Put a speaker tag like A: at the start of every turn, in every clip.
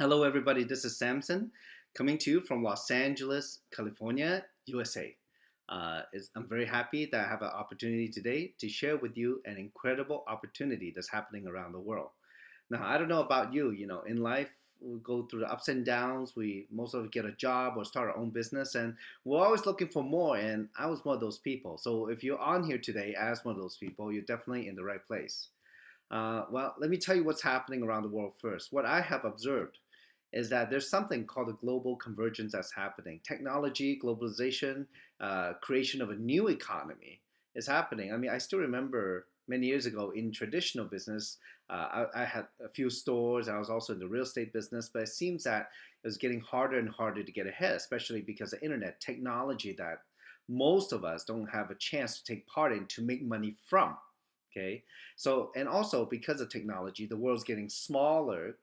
A: Hello, everybody. This is Samson coming to you from Los Angeles, California, USA. I'm very happy that I have an opportunity today to share with you an incredible opportunity that's happening around the world. Now, I don't know about you, in life, we go through the ups and downs. We most of us get a job or start our own business, and we're always looking for more. And I was one of those people. So if you're on here today as one of those people, you're definitely in the right place. Well, let me tell you what's happening around the world first. What I have observed is that there's something called a global convergence that's happening. Technology, globalization, creation of a new economy is happening. I mean, I still remember many years ago in traditional business, I had a few stores. I was also in the real estate business, but it seems that it was getting harder and harder to get ahead, especially because of internet technology that most of us don't have a chance to take part in to make money from. Okay, so and also because of technology, the world's getting smaller.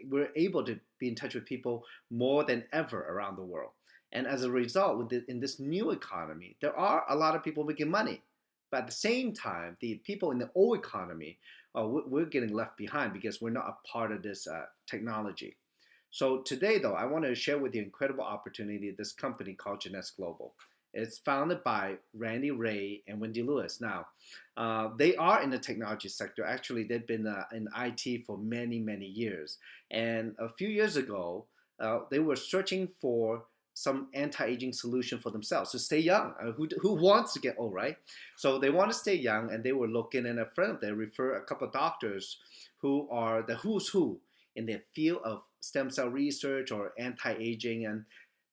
A: We're able to be in touch with people more than ever around the world. And as a result, in this new economy, there are a lot of people making money. But at the same time, the people in the old economy, we're getting left behind because we're not a part of this technology. So today, though, I want to share with you an incredible opportunity. This company called Jeunesse Global. It's founded by Randy Ray and Wendy Lewis. Now, they are in the technology sector. Actually, they've been in IT for many, many years. And a few years ago, they were searching for some anti-aging solution for themselves to stay young. Who wants to get old, right? So they want to stay young, and they were looking. And a friend of theirs referred a couple of doctors who are the who's who in the field of stem cell research or anti-aging, and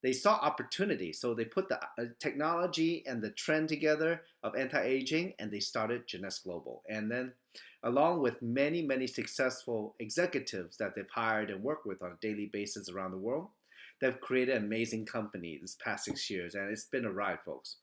A: they saw opportunity. So they put the technology and the trend together of anti-aging, and they started Jeunesse Global. And then, along with many, many successful executives that they've hired and worked with on a daily basis around the world, they've created an amazing company this past 6 years, and it's been a ride, folks.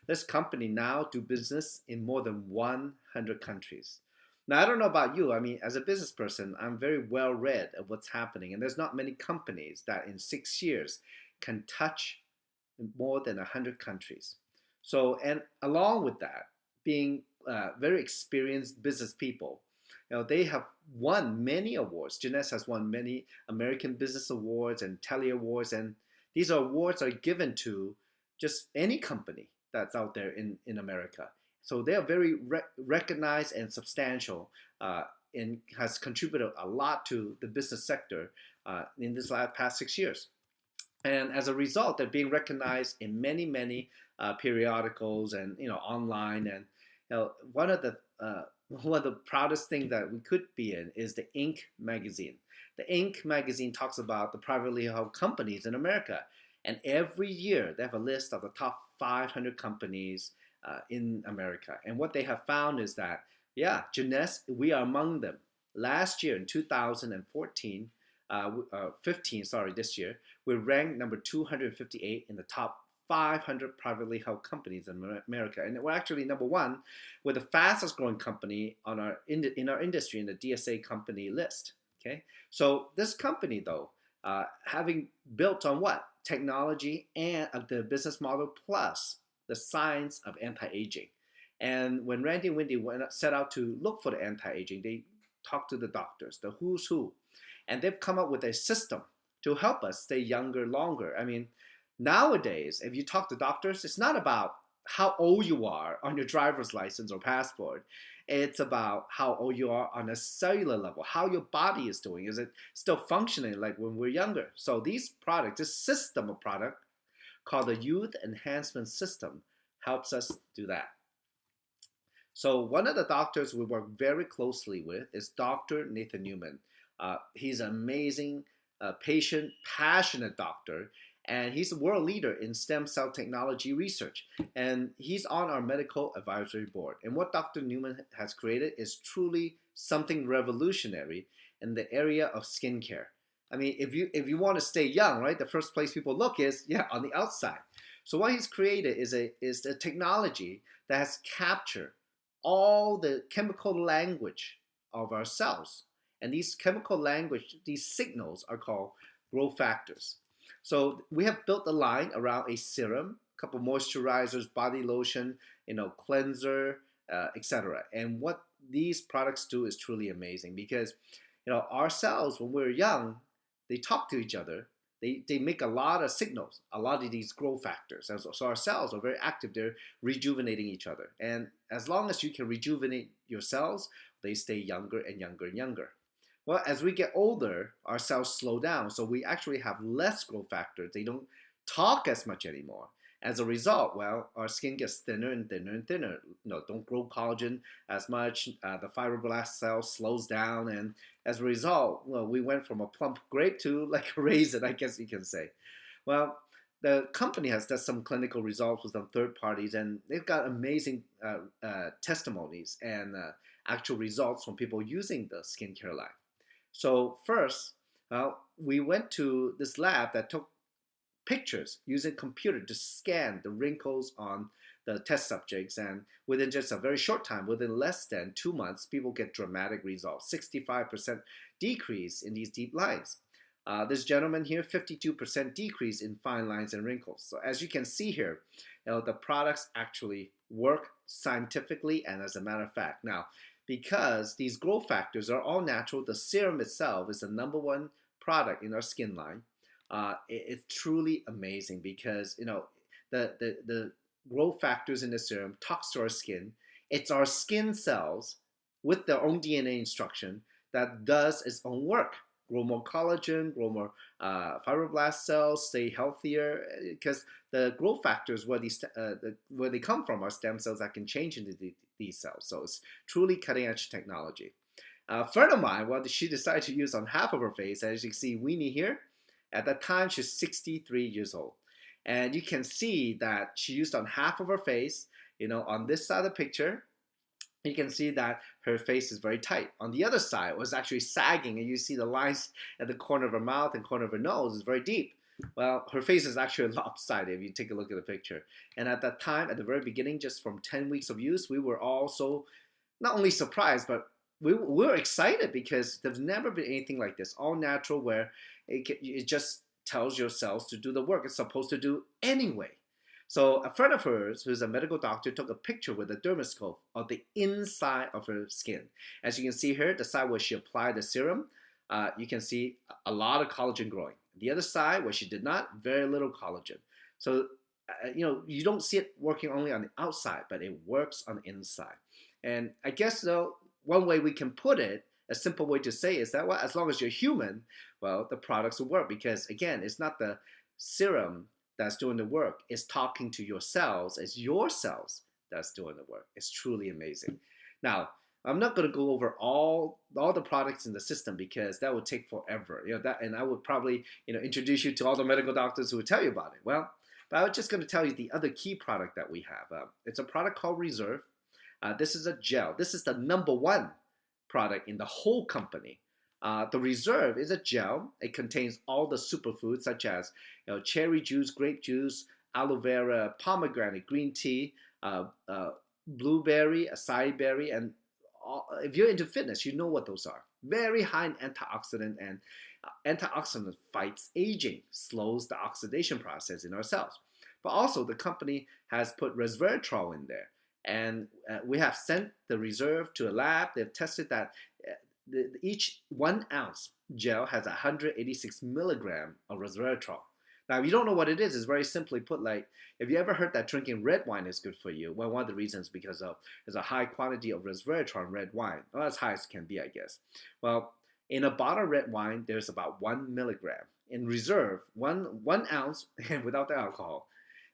A: This company now do business in more than 100 countries. Now, I don't know about you. I mean, as a business person, I'm very well read of what's happening, and there's not many companies that in 6 years can touch more than 100 countries. So, and along with that, being very experienced business people, they have won many awards. Jeunesse has won many American Business Awards and Telly Awards, and these awards are given to just any company that's out there in America. So they are very recognized and substantial, and has contributed a lot to the business sector in this past 6 years. And as a result, they're being recognized in many, many periodicals and online. And one of the one of the proudest things that we could be in is the Inc. magazine. The Inc. magazine talks about the privately held companies in America, and every year they have a list of the top 500 companies in America. And what they have found is that, yeah, Jeunesse, we are among them. Last year in 2014, 15, sorry, this year, we ranked number 258 in the top 500 privately held companies in America, and we're actually number one. We're the fastest growing company in our industry in the DSA company list. Okay, so this company though, having built on what technology and the business model plus the science of anti-aging. And when Randy and Wendy set out to look for the anti-aging, they talked to the doctors, the who's who, and they've come up with a system to help us stay younger longer. I mean, nowadays, if you talk to doctors, it's not about how old you are on your driver's license or passport. It's about how old you are on a cellular level, how your body is doing. Is it still functioning like when we're younger? So these products, this system of product called the Youth Enhancement System, helps us do that. So one of the doctors we work very closely with is Dr. Nathan Newman. He's an amazing, patient, passionate doctor, and he's a world leader in stem cell technology research. And he's on our medical advisory board. And what Dr. Newman has created is truly something revolutionary in the area of skincare. I mean, if you want to stay young, right, the first place people look is on the outside. So what he's created is a technology that has captured all the chemical language of our cells. And these chemical language, these signals are called growth factors. So we have built a line around a serum, a couple moisturizers, body lotion, cleanser, etc. And what these products do is truly amazing because, our cells when we're young, they talk to each other. They make a lot of signals, a lot of these growth factors. So our cells are very active. They're rejuvenating each other. And as long as you can rejuvenate your cells, they stay younger and younger and younger. Well, as we get older, our cells slow down. So we actually have less growth factors. They don't talk as much anymore. As a result, well, our skin gets thinner and thinner and thinner. Don't grow collagen as much. The fibroblast cell slows down, and as a result, well, we went from a plump grape to like a raisin, I guess you can say. Well, the company has done some clinical results with some third parties, and they've got amazing testimonies and actual results from people using the skincare line. So first, we went to this lab that took pictures using computer to scan the wrinkles on the test subjects, and within just a very short time, within less than 2 months, people get dramatic results. 65% decrease in these deep lines. This gentleman here, 52% decrease in fine lines and wrinkles. So as you can see here, the products actually work scientifically and as a matter of fact. Now, because these growth factors are all natural, the serum itself is the #1 product in our skin line. It's truly amazing because the growth factors in the serum talks to our skin. It's our skin cells with their own DNA instruction that does its own work. Grow more collagen, grow more fibroblast cells, stay healthier. Because the growth factors where where they come from are stem cells that can change into these cells. So it's truly cutting edge technology. A friend of mine, well, she decided to use on half of her face. As you can see, Weenie here. At that time, she's 63 years old. And you can see that she used on half of her face. On this side of the picture, you can see that her face is very tight. On the other side, it was actually sagging, and you see the lines at the corner of her mouth and corner of her nose is very deep. Well, her face is actually lopsided if you take a look at the picture. And at that time, at the very beginning, just from 10 weeks of use, we were also not only surprised, but we were excited because there's never been anything like this, all natural, where it just tells your cells to do the work it's supposed to do anyway. So a friend of hers, who's a medical doctor, took a picture with a dermoscope of the inside of her skin. As you can see here, the side where she applied the serum, you can see a lot of collagen growing. The other side where she did not, very little collagen. So, you don't see it working only on the outside, but it works on the inside. And I guess, though, one way we can put it, a simple way to say is that, well, as long as you're human, well, the products will work because, again, it's not the serum that's doing the work. It's talking to your cells. It's your cells that's doing the work. It's truly amazing. Now, I'm not going to go over all the products in the system because that would take forever. And I would probably, introduce you to all the medical doctors who would tell you about it. Well, but I was just going to tell you the other key product that we have. It's a product called Reserve. This is a gel. This is the #1 product in the whole company. The Reserve is a gel. It contains all the superfoods such as cherry juice, grape juice, aloe vera, pomegranate, green tea, blueberry, acai berry, and if you're into fitness, you know what those are. Very high in antioxidant, and antioxidant fights aging, slows the oxidation process in our cells. But also the company has put resveratrol in there. And we have sent the Reserve to a lab. They've tested that each 1 ounce gel has 186 milligrams of resveratrol. Now, if you don't know what it is, it's very simply put like, if you ever heard that drinking red wine is good for you, well, one of the reasons is because there's a high quantity of resveratrol in red wine. Well, as high as it can be, I guess. Well, in a bottle of red wine, there's about 1 milligram. In Reserve, one ounce, and without the alcohol,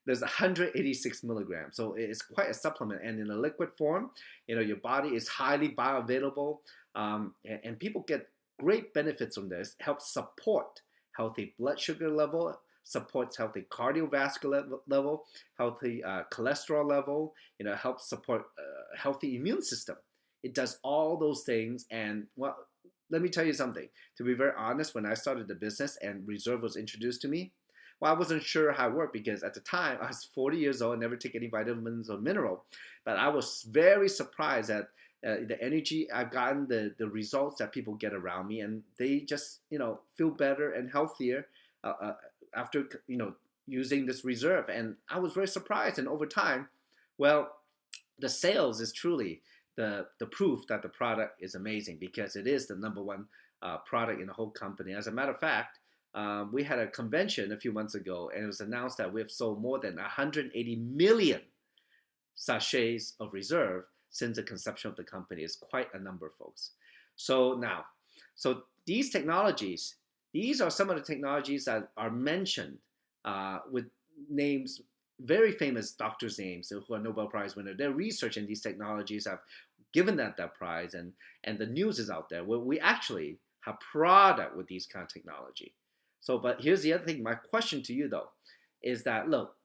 A: there's 186 milligrams. So it's quite a supplement. And in a liquid form, your body is highly bioavailable. And people get great benefits from this. It helps support healthy blood sugar level, supports healthy cardiovascular level, healthy cholesterol level. Helps support healthy immune system. It does all those things. And well, let me tell you something. To be very honest, when I started the business and Reserve was introduced to me, well, I wasn't sure how it worked because at the time I was 40 years old and never take any vitamins or mineral. But I was very surprised at the energy I've gotten, the results that people get around me, and they just feel better and healthier after using this Reserve. And I was very surprised. And over time, well, the sales is truly the proof that the product is amazing because it is the #1 product in the whole company. As a matter of fact, we had a convention a few months ago, and it was announced that we have sold more than 180 million sachets of reserve since the conception of the company. Is quite a number, folks. So now, so these technologies, these are some of the technologies that are mentioned with names, very famous doctors' names who are Nobel Prize winners. They're researching these technologies, have given that prize, and the news is out there where we actually have product with these kind of technology. So, but here's the other thing. My question to you though is that, look,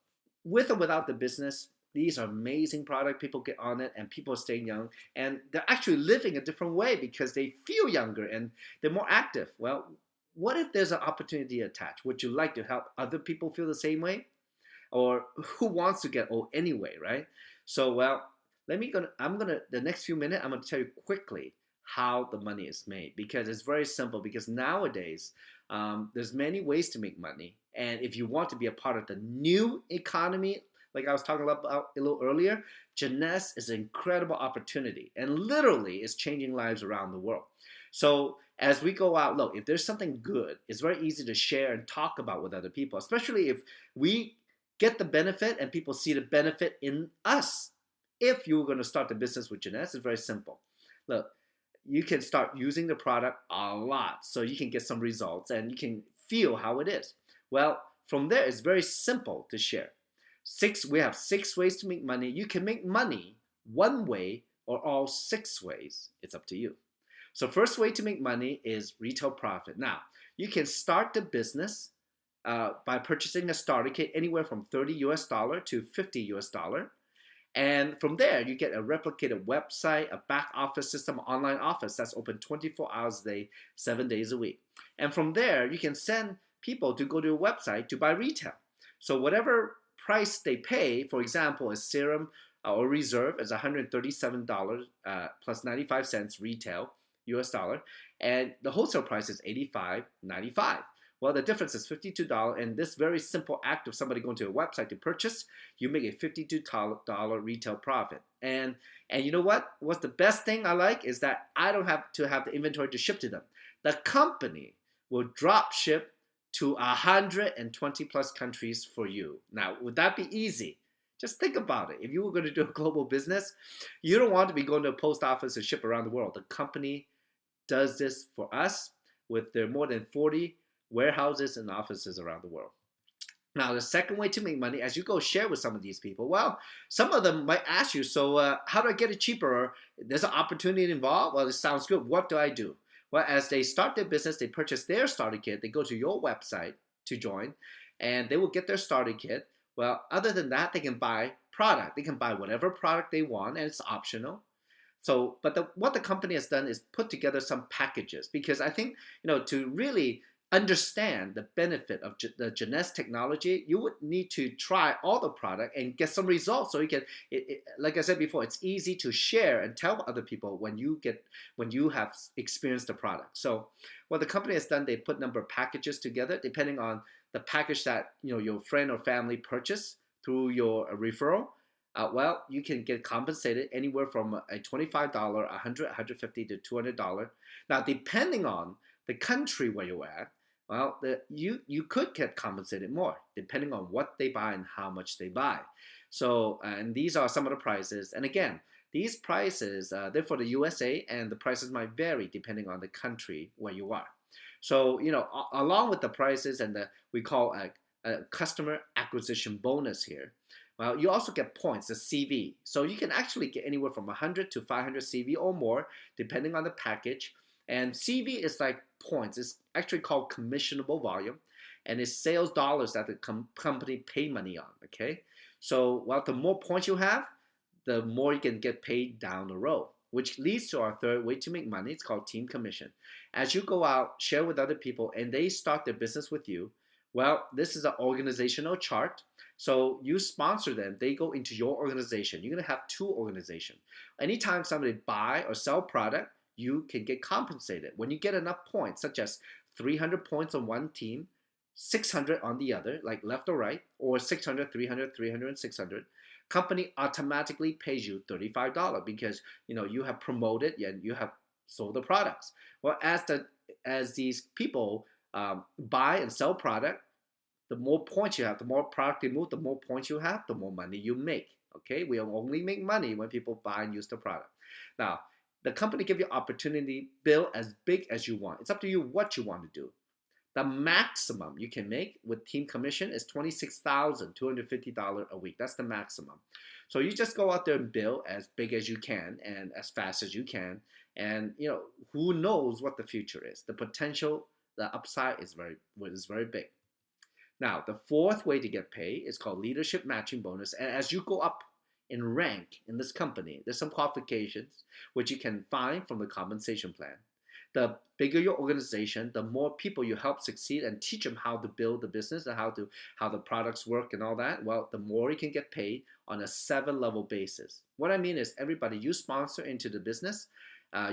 A: with or without the business, these are amazing product. People get on it, and people are staying young, and they're actually living a different way because they feel younger and they're more active. Well, what if there's an opportunity attached? Would you like to help other people feel the same way? Or who wants to get old anyway, right? So, well, I'm gonna the next few minutes I'm gonna tell you quickly how the money is made, because it's very simple. Because nowadays there's many ways to make money, and if you want to be a part of the new economy, like I was talking about a little earlier, Jeunesse is an incredible opportunity, and literally is changing lives around the world. So as we go out, look, if there's something good, it's very easy to share and talk about with other people, especially if we get the benefit and people see the benefit in us. If you're going to start the business with Jeunesse, it's very simple. Look, you can start using the product a lot so you can get some results and you can feel how it is. Well, from there, it's very simple to share. We have 6 ways to make money. You can make money one way or all 6 ways. It's up to you. So first way to make money is retail profit. Now, you can start the business by purchasing a starter kit anywhere from $30 to $50. And from there, you get a replicated website, a back office system, online office that's open 24 hours a day, 7 days a week. And from there, you can send people to go to your website to buy retail. So whatever price they pay, for example, a serum or reserve is $137 plus 95 cents retail, US dollar, and the wholesale price is $85.95. Well, the difference is $52, and this very simple act of somebody going to a website to purchase, you make a $52 retail profit. And you know what? What's the best thing I like is that I don't have to have the inventory to ship to them. The company will drop ship to 120 plus countries for you. Now, would that be easy? Just think about it. If you were going to do a global business, you don't want to be going to a post office and ship around the world. The company does this for us with their more than 40 warehouses and offices around the world. Now, the second way to make money, as you go share with some of these people, well, some of them might ask you, so how do I get it cheaper? Or there's an opportunity involved? Well, it sounds good. What do I do? Well, as they start their business, they purchase their starter kit. They go to your website to join, and they will get their starter kit. Well, other than that, they can buy product. They can buy whatever product they want, and it's optional. So, but what the company has done is put together some packages, because I think, to really understand the benefit of the Jeunesse technology, you would need to try all the product and get some results. So you can, like I said before, it's easy to share and tell other people when you have experienced the product. So what the company has done, they put a number of packages together depending on the package that your friend or family purchased through your referral. Well, you can get compensated anywhere from a $25, $100, $150 to $200. Now, depending on the country where you're at, well, you could get compensated more depending on what they buy and how much they buy. So, and these are some of the prices. And again, these prices, they're for the USA, and the prices might vary depending on the country where you are. So, along with the prices and we call a customer acquisition bonus here, well, you also get points, the CV. So you can actually get anywhere from 100 to 500 CV or more, depending on the package. And CV is like points. It's actually called commissionable volume, and it's sales dollars that the company pay money on, okay? So, well, the more points you have, the more you can get paid down the road, which leads to our third way to make money. It's called team commission. As you go out, share with other people, and they start their business with you, well, this is an organizational chart. So you sponsor them, they go into your organization. You're gonna have 2 organizations. Anytime somebody buy or sell product, you can get compensated. When you get enough points, such as 300 points on one team, 600 on the other, like left or right, or 600, 300, 300, and 600, company automatically pays you $35 because you have promoted and you have sold the products. Well, as these people buy and sell product. The more points you have, the more product you move, the more points you have, the more money you make. Okay, we only make money when people buy and use the product. Now, the company give you opportunity, build as big as you want. It's up to you what you want to do. The maximum you can make with team commission is $26,250 a week. That's the maximum. So you just go out there and build as big as you can and as fast as you can. And who knows what the future is? The potential, the upside is very big. Now, the fourth way to get paid is called leadership matching bonus. And as you go up in rank in this company, there's some qualifications which you can find from the compensation plan. The bigger your organization, the more people you help succeed and teach them how to build the business and how the products work and all that. Well, the more you can get paid on a 7-level basis. What I mean is everybody you sponsor into the business,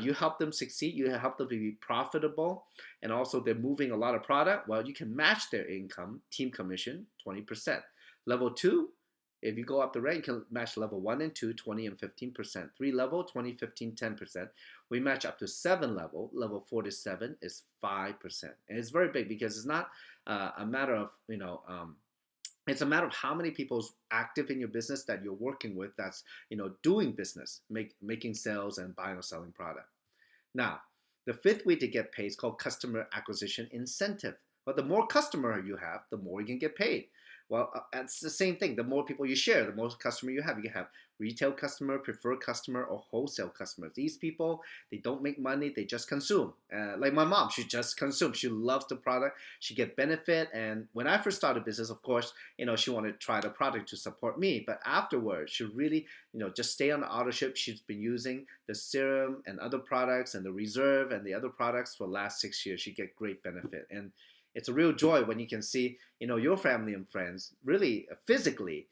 A: you help them succeed, you help them to be profitable, and also they're moving a lot of product. Well, you can match their income, team commission, 20%. Level 2, if you go up the rank, you can match level 1 and 2, 20 and 15%. 3 level, 20, 15, 10%. We match up to 7 level. Level 4 to 7 is 5%. And it's very big because it's not a matter of, it's a matter of how many people's active in your business that you're working with that's, doing business, making sales and buying or selling product. Now, the fifth way to get paid is called customer acquisition incentive. But the more customer you have, the more you can get paid. Well, it's the same thing. The more people you share, the more customer you have. You can have retail customer, preferred customer, or wholesale customers. These people, they don't make money. They just consume. Like my mom, she just consumes. She loves the product. She get benefit. And when I first started business, of course, she wanted to try the product to support me. But afterwards, she really, just stay on the auto ship. She's been using the serum and other products and the reserve and the other products for the last 6 years. She get great benefit. And it's a real joy when you can see, your family and friends really physically,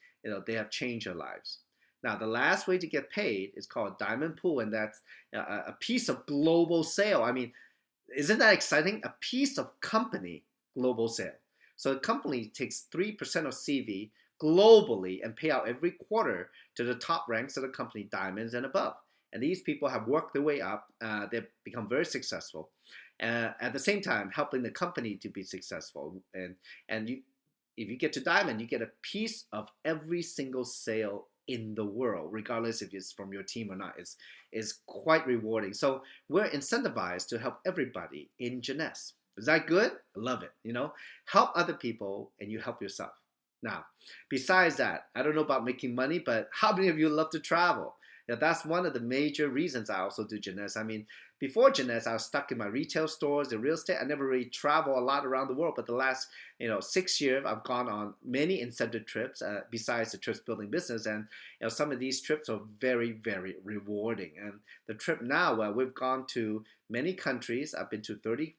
A: they have changed their lives. Now, the last way to get paid is called diamond pool, and that's a piece of global sale. I mean, isn't that exciting? A piece of company global sale. So the company takes 3% of CV globally and pay out every quarter to the top ranks of the company, diamonds and above. And these people have worked their way up. They've become very successful. At the same time, helping the company to be successful. And if you get to diamond, you get a piece of every single sale in the world, regardless if it's from your team or not. It's quite rewarding. So we're incentivized to help everybody in Jeunesse. Is that good? I love it. Help other people and you help yourself. Now, besides that, I don't know about making money, but how many of you love to travel? Now, that's one of the major reasons I also do Jeunesse. I mean, before Jeunesse, I was stuck in my retail stores, the real estate. I never really travel a lot around the world. But the last, 6 years, I've gone on many incentive trips besides the trips building business. And some of these trips are very, very rewarding. And the trip now, well, we've gone to many countries. I've been to 30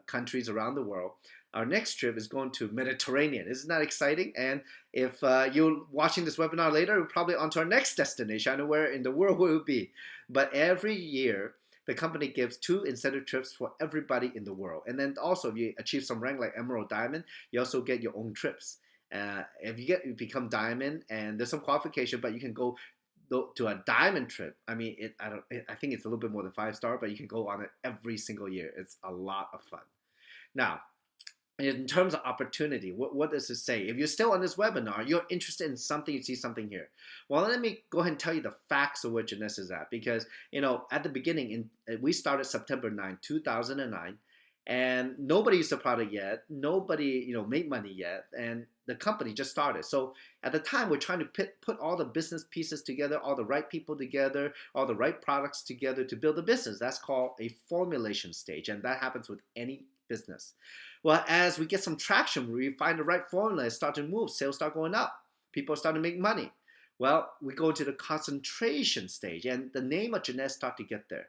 A: countries around the world. Our next trip is going to Mediterranean. Isn't that exciting? And if you're watching this webinar later, we're probably on to our next destination. I know where in the world we will be. But every year, the company gives 2 incentive trips for everybody in the world. And then also, if you achieve some rank like Emerald Diamond, you also get your own trips. If you become Diamond, and there's some qualification, but you can go to a diamond trip. I mean, I think it's a little bit more than 5-star, but you can go on it every single year. It's a lot of fun. Now, in terms of opportunity, what does it say? If you're still on this webinar, you're interested in something, you see something here. Well, let me go ahead and tell you the facts of where Jeunesse is at. Because, at the beginning, we started September 9, 2009. And nobody used the product yet. Nobody, made money yet. And the company just started. So at the time, we're trying to put all the business pieces together, all the right people together, all the right products together to build a business. That's called a formulation stage. And that happens with any business. Well, as we get some traction, we find the right formula, start to move, sales start going up, people start to make money. Well, we go to the concentration stage, and the name of Jeunesse start to get there.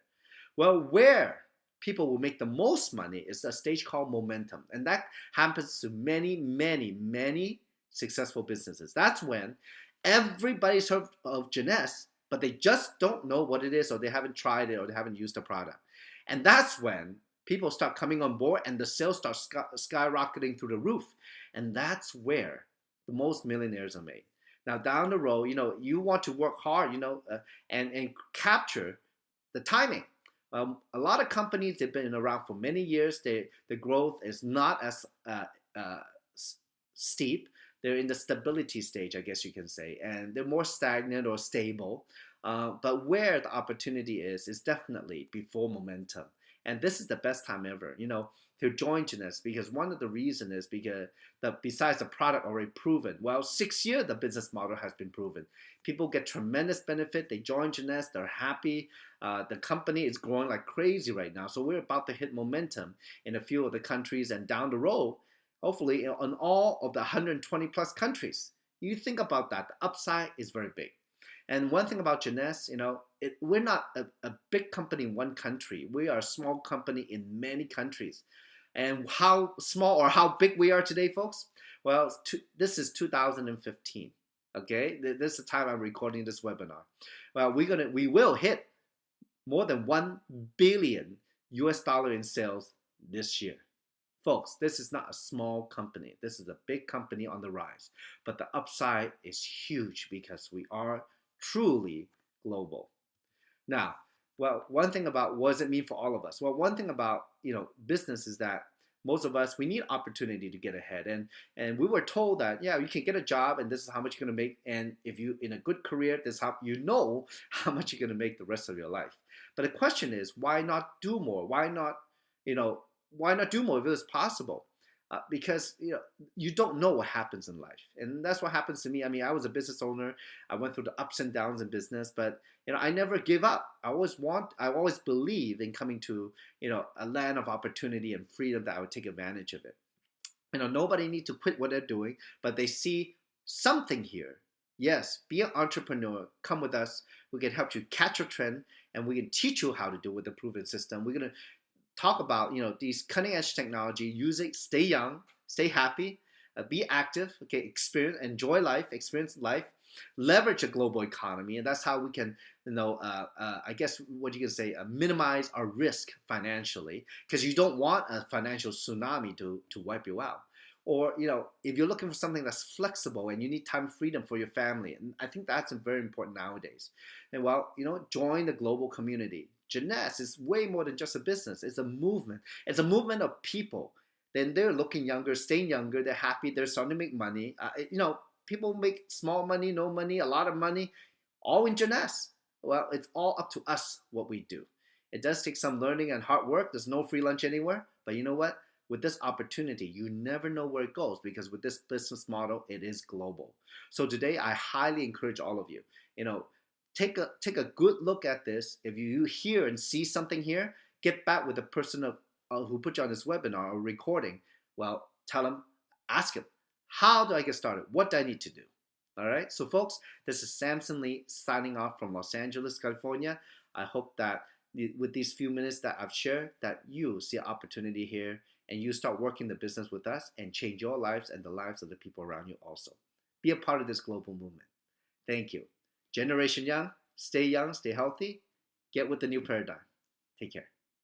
A: Well, where people will make the most money is a stage called momentum, and that happens to many, many, many successful businesses. That's when everybody's heard of Jeunesse, but they just don't know what it is, or they haven't tried it, or they haven't used the product. And that's when people start coming on board and the sales start skyrocketing through the roof. And that's where the most millionaires are made. Now, down the road, you want to work hard, and capture the timing. A lot of companies, they've been around for many years. The growth is not as uh, steep. They're in the stability stage, I guess you can say, and they're more stagnant or stable. But where the opportunity is definitely before momentum. And this is the best time ever, to join Jeunesse, because one of the reasons is because besides the product already proven, well, 6 years the business model has been proven. People get tremendous benefit. They join Jeunesse, they're happy. The company is growing like crazy right now. So we're about to hit momentum in a few of the countries, and down the road, hopefully on all of the 120 plus countries. You think about that, the upside is very big. And one thing about Jeunesse, we're not a big company in one country. We are a small company in many countries. And how small or how big we are today, folks? Well, this is 2015. Okay, this is the time I'm recording this webinar. Well, we will hit more than 1 billion US dollar in sales this year. Folks, this is not a small company. This is a big company on the rise. But the upside is huge because we are truly global. Now, well, one thing about what does it mean for all of us? Well, one thing about business is that most of us, we need opportunity to get ahead. And we were told that, yeah, you can get a job and this is how much you're gonna make. And if you in a good career, this is how how much you're gonna make the rest of your life. But the question is, why not do more? Why not do more if it's possible? Because you don't know what happens in life, and that's what happens to me. I mean, I was a business owner. I went through the ups and downs in business, but I never give up. I always believe in coming to a land of opportunity and freedom that I would take advantage of it. Nobody needs to quit what they're doing, but they see something here. Yes, be an entrepreneur. Come with us. We can help you catch a trend, and we can teach you how to do it with a proven system. We're gonna talk about these cutting edge technology. Use it, stay young, stay happy, be active, okay, experience life, leverage a global economy, and that's how we can I guess what you can say, minimize our risk financially, because you don't want a financial tsunami to wipe you out. Or if you're looking for something that's flexible and you need time freedom for your family, and I think that's very important nowadays. And well, join the global community. Jeunesse is way more than just a business. It's a movement. It's a movement of people. Then they're looking younger, staying younger. They're happy. They're starting to make money. People make small money, no money, a lot of money, all in Jeunesse. Well, it's all up to us what we do. It does take some learning and hard work. There's no free lunch anywhere. But you know what? With this opportunity, you never know where it goes, because with this business model, it is global. So today, I highly encourage all of you, take a good look at this. If you hear and see something here, get back with the person who put you on this webinar or recording. Well, tell them, ask him, how do I get started? What do I need to do? All right. So folks, this is Samson Lee signing off from Los Angeles, California. I hope that with these few minutes that I've shared, that you see an opportunity here and you start working the business with us and change your lives and the lives of the people around you also. Be a part of this global movement. Thank you. Generation Young, stay healthy, get with the new paradigm. Take care.